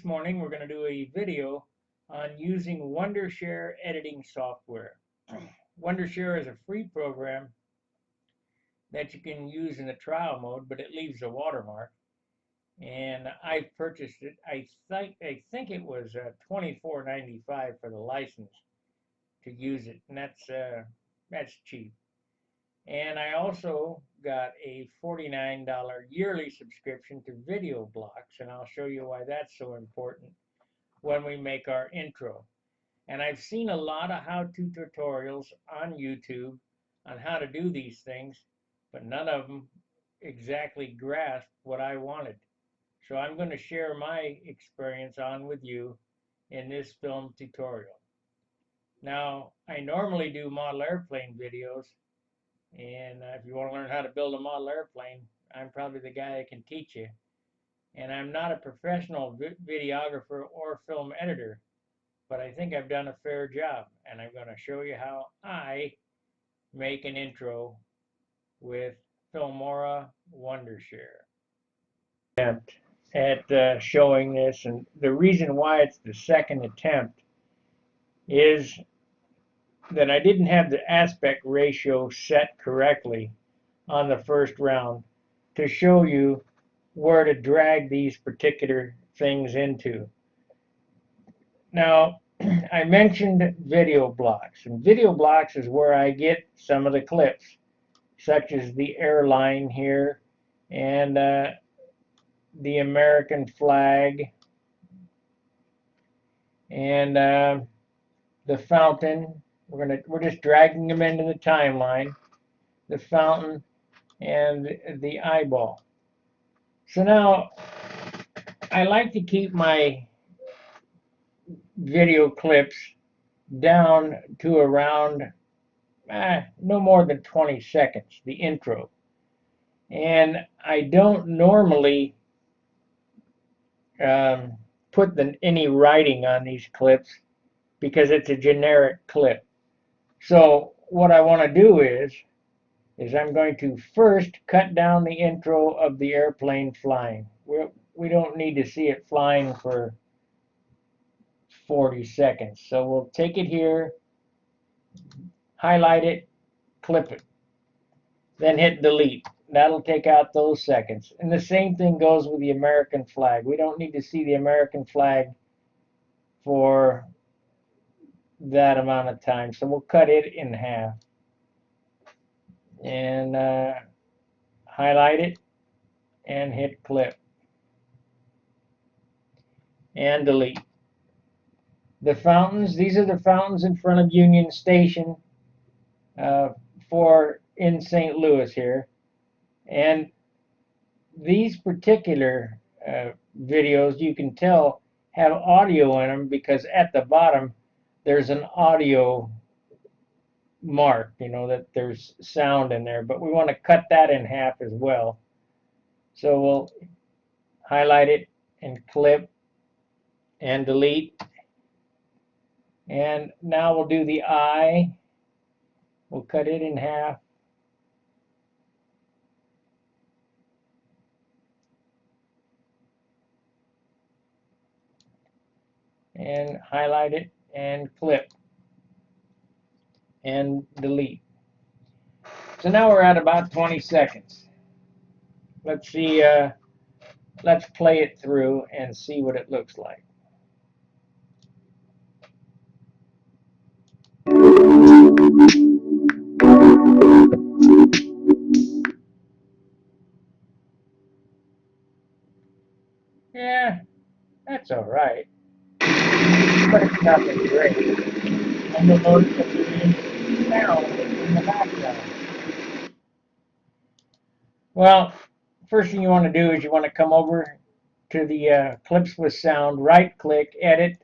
This morning we're going to do a video on using Wondershare editing software. Wondershare is a free program that you can use in the trial mode, but it leaves a watermark. And I purchased it. I think it was $24.95 for the license to use it, and that's cheap. And I also got a $49 yearly subscription to Video Blocks, and I'll show you why that's so important when we make our intro. And I've seen a lot of how-to tutorials on YouTube on how to do these things, but none of them exactly grasp what I wanted. So I'm going to share my experience on with you in this film tutorial. Now, I normally do model airplane videos, and if you want to learn how to build a model airplane, I'm probably the guy that can teach you. And I'm not a professional videographer or film editor, but I think I've done a fair job, and I'm going to show you how I make an intro with Filmora Wondershare. At showing this, and the reason why it's the second attempt is that I didn't have the aspect ratio set correctly on the first round to show you where to drag these particular things into. Now, I mentioned Video Blocks, and Video Blocks is where I get some of the clips, such as the airline here and the American flag and the fountain. We're just dragging them into the timeline, the fountain and the eyeball. So now I like to keep my video clips down to around no more than 20 seconds, the intro. And I don't normally put any writing on these clips because it's a generic clip. So what I want to do is I'm going to first cut down the intro of the airplane flying. We don't need to see it flying for 40 seconds. So we'll take it here, highlight it, clip it, then hit delete. That'll take out those seconds. And the same thing goes with the American flag. We don't need to see the American flag for that amount of time. So we'll cut it in half and highlight it and hit clip and delete. The fountains, these are the fountains in front of Union Station in St. Louis here. And these particular videos, you can tell, have audio in them because at the bottom there's an audio mark, that there's sound in there, but we want to cut that in half as well. So we'll highlight it and clip and delete. And now we'll do the eye. We'll cut it in half. And highlight it and clip and delete. So now we're at about 20 seconds. Let's see, let's play it through and see what it looks like. Yeah, that's all right, but it's nothing great. And you'll notice that there is sound in the background. Well, first thing you want to do is you want to come over to the clips with sound, right click, edit,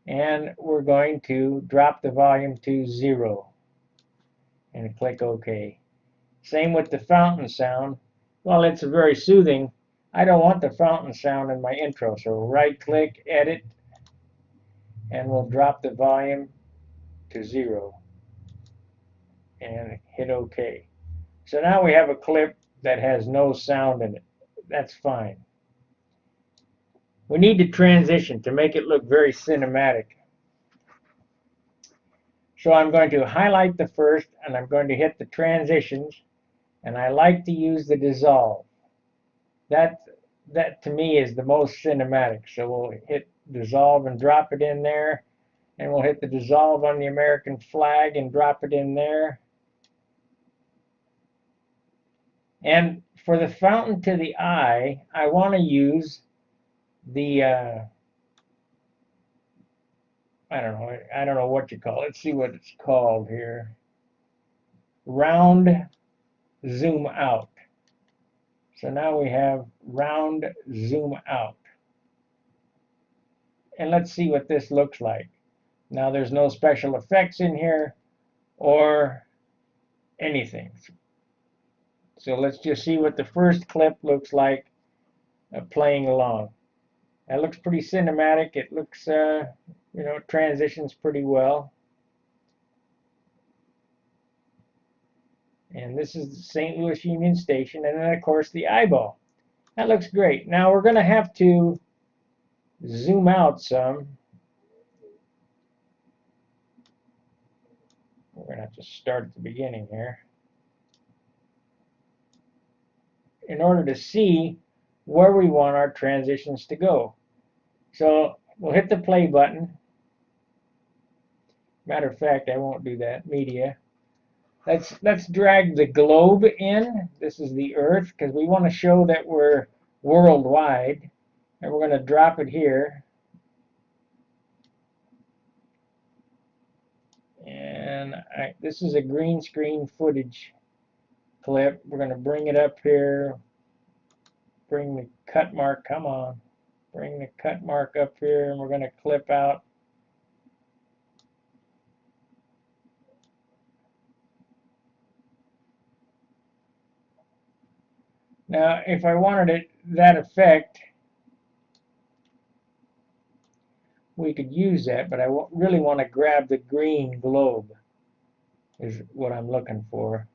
and we're going to drop the volume to 0 and click OK. Same with the fountain sound. Well, it's very soothing. I don't want the fountain sound in my intro, so right click, edit, and we'll drop the volume to 0 and hit OK. So now we have a clip that has no sound in it. That's fine. We need to transition to make it look very cinematic. So I'm going to highlight the first, and I'm going to hit the transitions, and I like to use the dissolve. That to me is the most cinematic. So we'll hit dissolve and drop it in there, and we'll hit the dissolve on the American flag and drop it in there. And for the fountain to the eye, I want to use the I don't know what you call it. Let's see what it's called here. Round zoom out. So now we have round zoom out. And let's see what this looks like. Now there's no special effects in here or anything. So let's just see what the first clip looks like playing along. That looks pretty cinematic. It looks, it transitions pretty well. And this is the St. Louis Union Station, and then of course the eyeball. That looks great. Now we're going to have to zoom out some. We're going to have to start at the beginning here in order to see where we want our transitions to go. So we'll hit the play button. Matter of fact, I won't do that. Media. Let's drag the globe in. This is the Earth because we want to show that we're worldwide, and we're going to drop it here. And this is a green screen footage clip. We're going to bring it up here. Bring the cut mark. Come on. Bring the cut mark up here, and we're going to clip out. Now, if I wanted that effect, we could use that, but I really want to grab the green globe is what I'm looking for.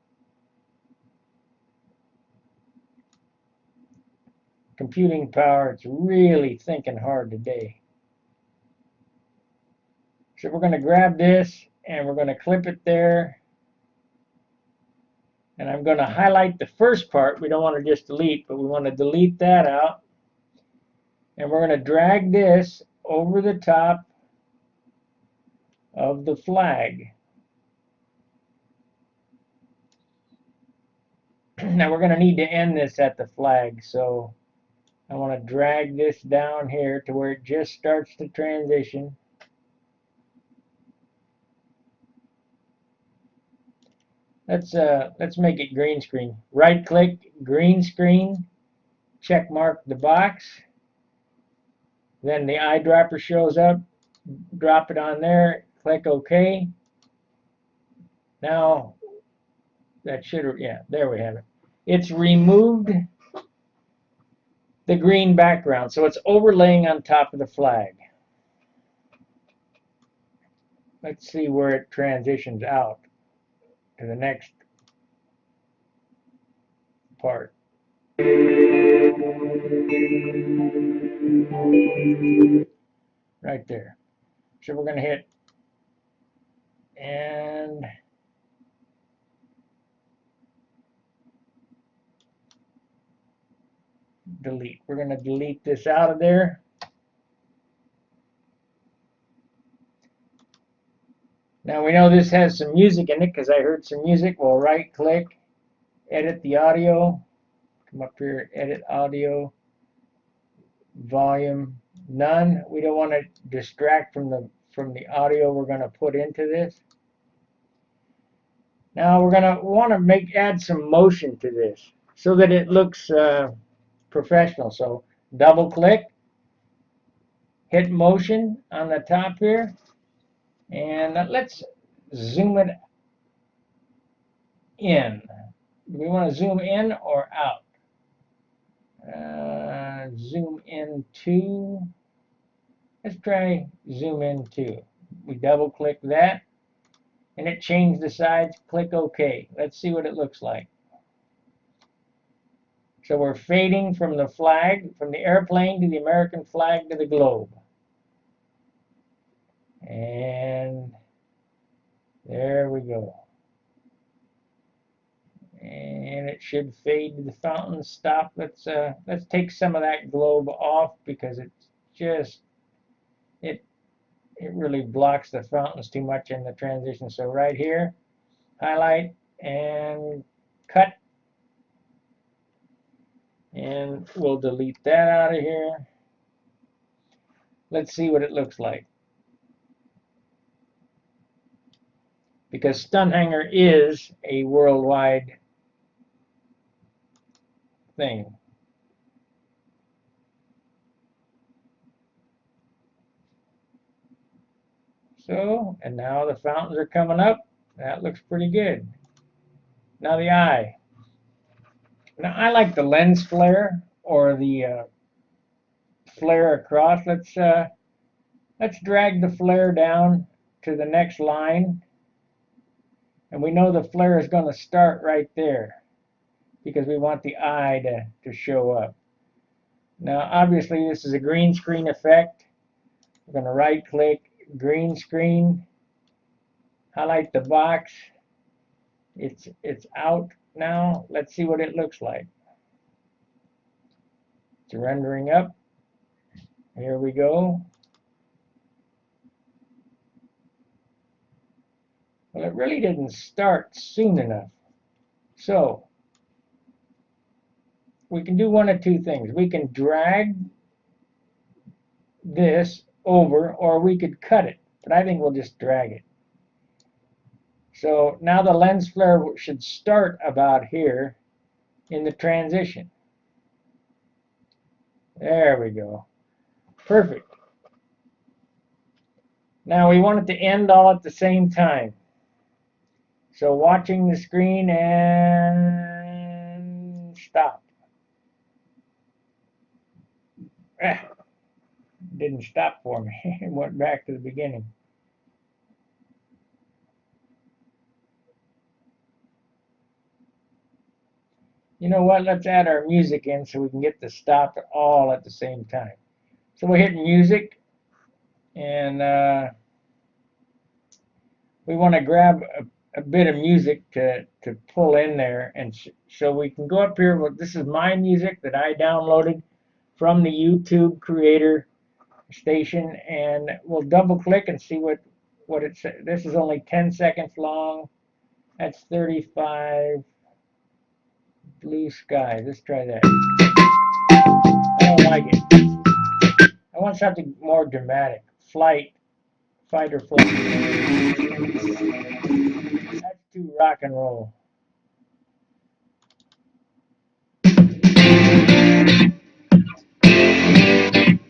Computing power, it's really thinking hard today. So we're going to grab this, and we're going to clip it there. And I'm going to highlight the first part. We don't want to just delete, but we want to delete that out. And we're going to drag this over the top of the flag. Now we're going to need to end this at the flag, so I want to drag this down here to where it just starts to transition. Let's make it green screen. Right click, green screen, check mark the box. Then the eyedropper shows up. Drop it on there, click OK. Now that should, yeah, there we have it. It's removed the green background, so it's overlaying on top of the flag. Let's see where it transitions out to the next part. Right there. So we're going to hit and delete. We're going to delete this out of there. Now we know this has some music in it because I heard some music. We'll right click, edit the audio, come up here, edit audio, volume, none. We don't want to distract from the audio we're going to put into this. Now we're going to want to add some motion to this so that it looks professional. So double click, hit motion on the top here, and let's zoom it in. Do we want to zoom in or out? Zoom in to, let's try zoom in to. We double click that, and it changed the sides. Click OK. Let's see what it looks like. So we're fading from the flag, from the airplane to the American flag to the globe. And there we go. And it should fade to the fountain. Stop. Let's take some of that globe off because it's just it really blocks the fountains too much in the transition. So right here, highlight and cut. And we'll delete that out of here. Let's see what it looks like. Because Stunt Hangar is a worldwide thing. So, and now the fountains are coming up. That looks pretty good. Now the eye. Now I like the lens flare or the flare across. Let's drag the flare down to the next line. And we know the flare is going to start right there because we want the eye to show up. Now, obviously, this is a green screen effect. We're going to right click, green screen, highlight the box. It's out now. Let's see what it looks like. It's rendering up. Here we go. Well, it really didn't start soon enough. So, we can do one of two things. We can drag this over, or we could cut it. But I think we'll just drag it. So now the lens flare should start about here in the transition. There we go. Perfect. Now we want it to end all at the same time. So watching the screen and stop. Didn't stop for me. It went back to the beginning. You know what? Let's add our music in so we can get the stop all at the same time. So we'll hit music, and we want to grab a bit of music to pull in there, and so we can go up here. Well, this is my music that I downloaded from the YouTube creator station, and we'll double click and see what it says. This is only 10 seconds long. That's 35. Blue sky. Let's try that. I don't like it. I want something more dramatic. Flight, fight or flight. That's too rock and roll.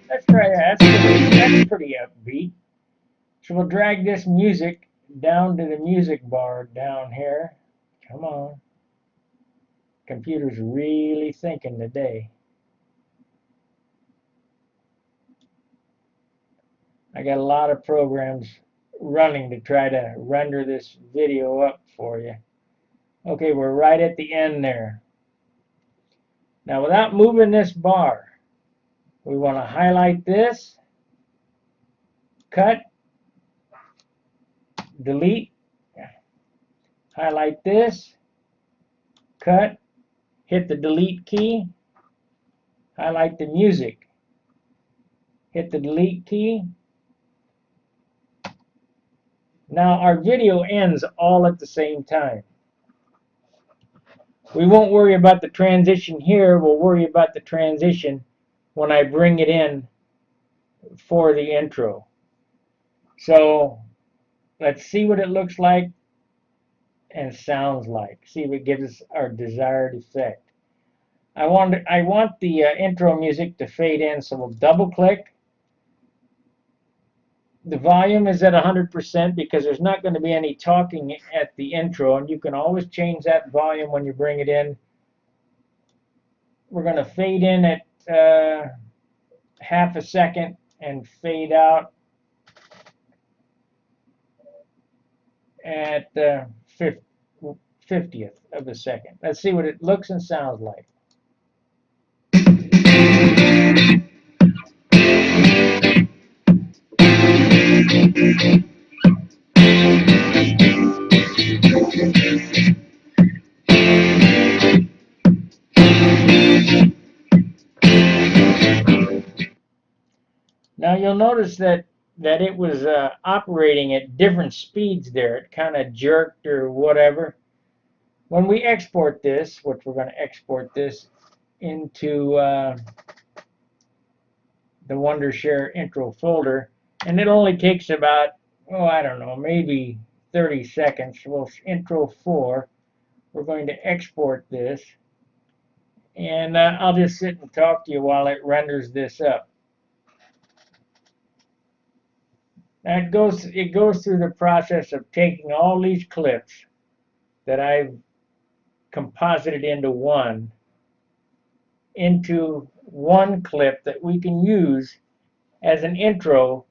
Let's try that. That's pretty upbeat. So we'll drag this music down to the music bar down here. Come on. Computer's really thinking today. I got a lot of programs running to try to render this video up for you. Okay, we're right at the end there. Now without moving this bar, we want to highlight this, cut, delete, highlight this, cut, hit the delete key, highlight the music, hit the delete key. Now our video ends all at the same time. We won't worry about the transition here. We'll worry about the transition when I bring it in for the intro. So let's see what it looks like and sounds like. See if it gives us our desired effect. I want the intro music to fade in, so we'll double click. The volume is at 100% because there's not going to be any talking at the intro, and you can always change that volume when you bring it in. We're going to fade in at half a second and fade out at 50th of a second. Let's see what it looks and sounds like. Now you'll notice that it was operating at different speeds there. It kind of jerked or whatever. When we export this, which we're going to export this into the Wondershare intro folder, and it only takes about, oh, I don't know, maybe 30 seconds. Well, intro 4, we're going to export this, and I'll just sit and talk to you while it renders this up. Now it goes through the process of taking all these clips that I've composited into one clip that we can use as an intro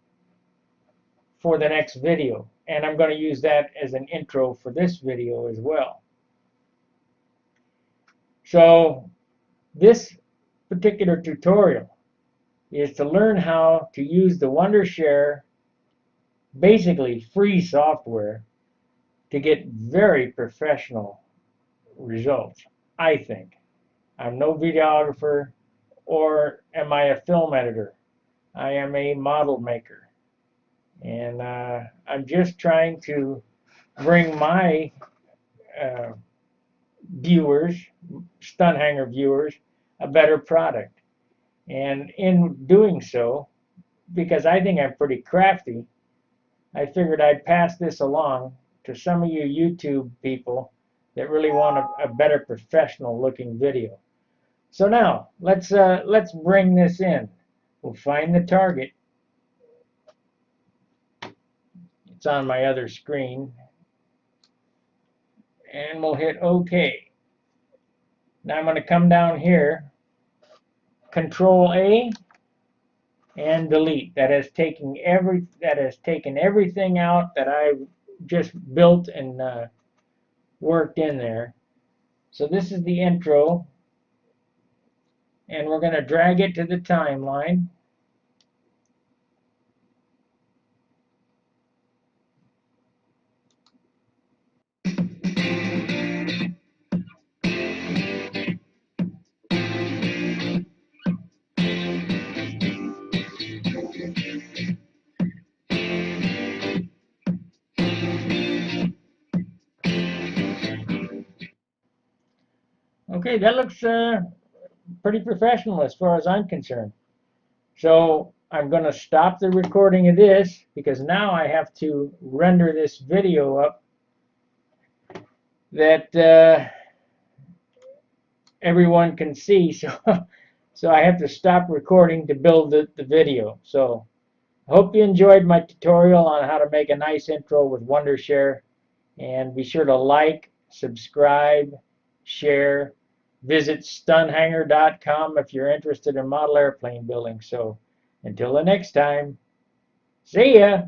for the next video. And I'm going to use that as an intro for this video as well. So this particular tutorial is to learn how to use the Wondershare, basically free software, to get very professional results, I think. I'm no videographer, or am I a film editor? I am a model maker. And I'm just trying to bring my viewers, Stunt Hangar viewers, a better product. And in doing so, because I think I'm pretty crafty, I figured I'd pass this along to some of you YouTube people that really want a better professional looking video. So now let's bring this in. We'll find the target. It's on my other screen, and we'll hit OK. Now I'm going to come down here, Control A, and delete. That has taken everything out that I've just built and worked in there. So this is the intro, and we're going to drag it to the timeline. Okay, that looks pretty professional as far as I'm concerned. So I'm going to stop the recording of this because now I have to render this video up that everyone can see. So I have to stop recording to build the video. So I hope you enjoyed my tutorial on how to make a nice intro with Wondershare. And be sure to like, subscribe, share. Visit stunthangar.com if you're interested in model airplane building. So until the next time, see ya!